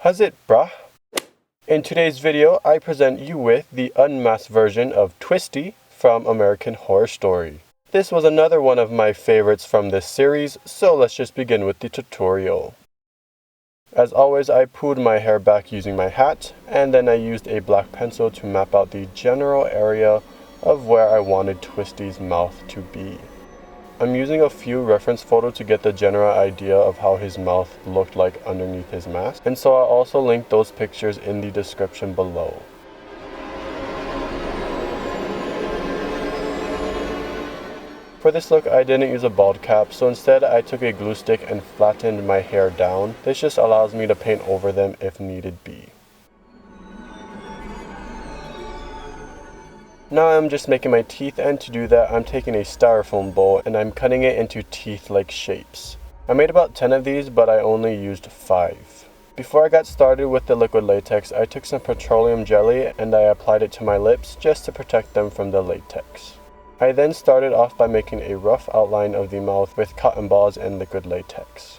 How's it, brah? In today's video, I present you with the unmasked version of Twisty from American Horror Story. This was another one of my favorites from this series, so let's just begin with the tutorial. As always, I pulled my hair back using my hat, and then I used a black pencil to map out the general area of where I wanted Twisty's mouth to be. I'm using a few reference photos to get the general idea of how his mouth looked like underneath his mask, and so I'll also link those pictures in the description below. For this look, I didn't use a bald cap, so instead I took a glue stick and flattened my hair down. This just allows me to paint over them if needed be. Now I'm just making my teeth, and to do that I'm taking a styrofoam bowl and I'm cutting it into teeth-like shapes. I made about 10 of these, but I only used 5. Before I got started with the liquid latex, I took some petroleum jelly and I applied it to my lips just to protect them from the latex. I then started off by making a rough outline of the mouth with cotton balls and liquid latex.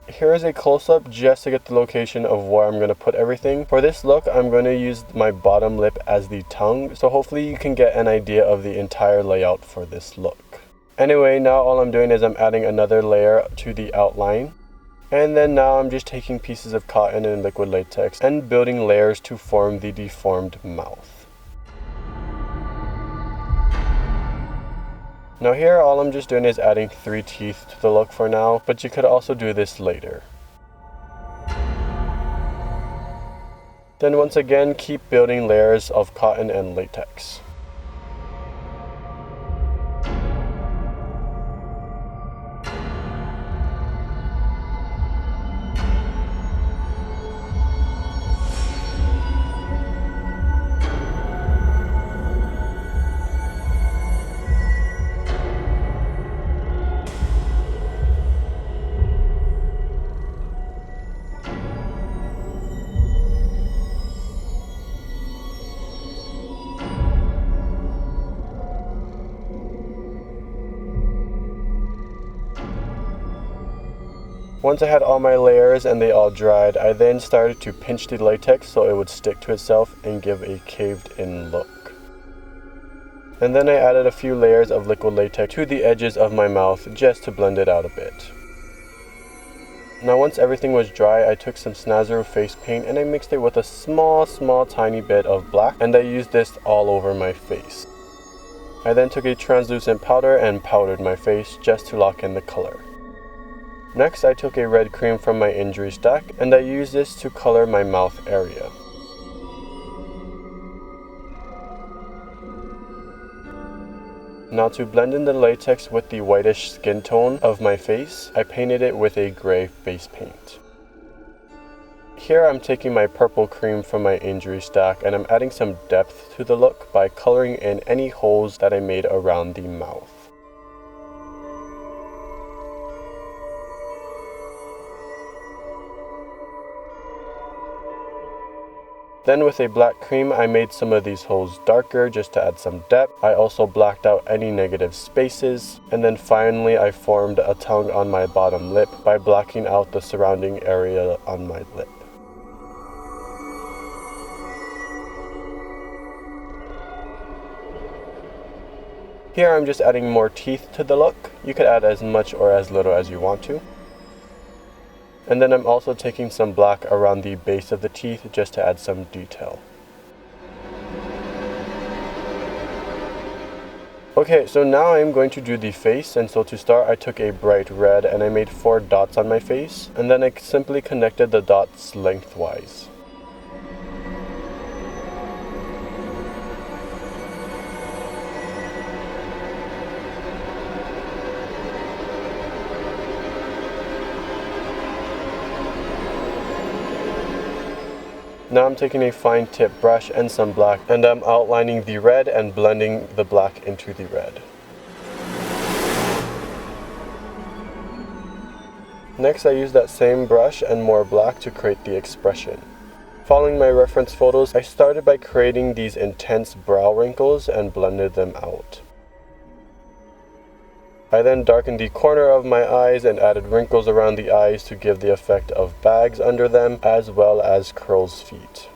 Here is a close-up just to get the location of where I'm going to put everything. For this look, I'm going to use my bottom lip as the tongue, so hopefully you can get an idea of the entire layout for this look. Anyway, now all I'm doing is I'm adding another layer to the outline. And then now I'm just taking pieces of cotton and liquid latex and building layers to form the deformed mouth. Now here, all I'm just doing is adding 3 teeth to the look for now, but you could also do this later. Then once again, keep building layers of cotton and latex. Once I had all my layers and they all dried, I then started to pinch the latex so it would stick to itself and give a caved-in look. And then I added a few layers of liquid latex to the edges of my mouth just to blend it out a bit. Now once everything was dry, I took some Snazaroo face paint and I mixed it with a small tiny bit of black, and I used this all over my face. I then took a translucent powder and powdered my face just to lock in the color. Next, I took a red cream from my injury stack and I used this to color my mouth area. Now to blend in the latex with the whitish skin tone of my face, I painted it with a gray face paint. Here I'm taking my purple cream from my injury stack and I'm adding some depth to the look by coloring in any holes that I made around the mouth. Then with a black cream, I made some of these holes darker just to add some depth. I also blacked out any negative spaces. And then finally, I formed a tongue on my bottom lip by blacking out the surrounding area on my lip. Here I'm just adding more teeth to the look. You could add as much or as little as you want to. And then I'm also taking some black around the base of the teeth just to add some detail. Okay, so now I'm going to do the face, and so to start I took a bright red and I made 4 dots on my face, and then I simply connected the dots lengthwise. Now I'm taking a fine tip brush and some black and I'm outlining the red and blending the black into the red. Next I use that same brush and more black to create the expression. Following my reference photos, I started by creating these intense brow wrinkles and blended them out. I then darkened the corner of my eyes and added wrinkles around the eyes to give the effect of bags under them, as well as crow's feet.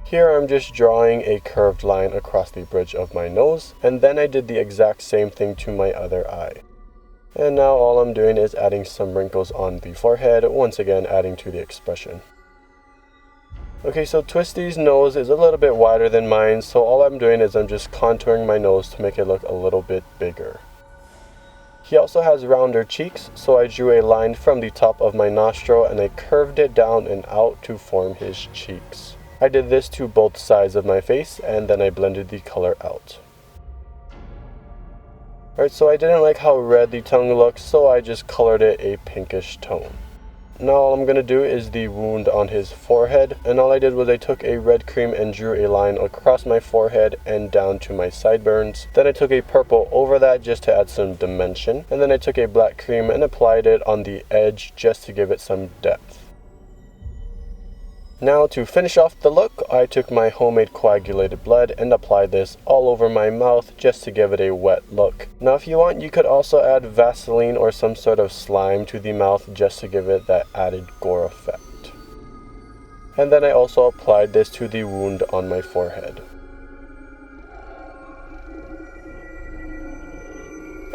Here I'm just drawing a curved line across the bridge of my nose, and then I did the exact same thing to my other eye. And now all I'm doing is adding some wrinkles on the forehead, once again adding to the expression. Okay, so Twisty's nose is a little bit wider than mine, so all I'm doing is I'm just contouring my nose to make it look a little bit bigger. He also has rounder cheeks, so I drew a line from the top of my nostril and I curved it down and out to form his cheeks. I did this to both sides of my face, and then I blended the color out. Alright, so I didn't like how red the tongue looked, so I just colored it a pinkish tone. Now all I'm going to do is the wound on his forehead, and all I did was I took a red cream and drew a line across my forehead and down to my sideburns. Then I took a purple over that just to add some dimension, and then I took a black cream and applied it on the edge just to give it some depth. Now to finish off the look, I took my homemade coagulated blood and applied this all over my mouth just to give it a wet look. Now if you want, you could also add Vaseline or some sort of slime to the mouth just to give it that added gore effect. And then I also applied this to the wound on my forehead.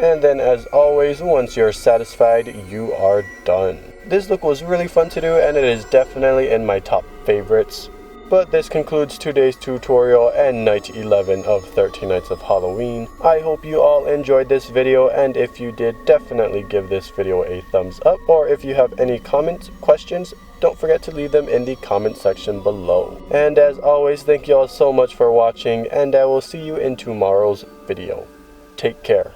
And then as always, once you're satisfied, you are done. This look was really fun to do and it is definitely in my top favorites. But this concludes today's tutorial and night 11 of 13 Nights of Halloween. I hope you all enjoyed this video, and if you did, definitely give this video a thumbs up. Or if you have any comments, questions, don't forget to leave them in the comment section below. And as always, thank you all so much for watching, and I will see you in tomorrow's video. Take care.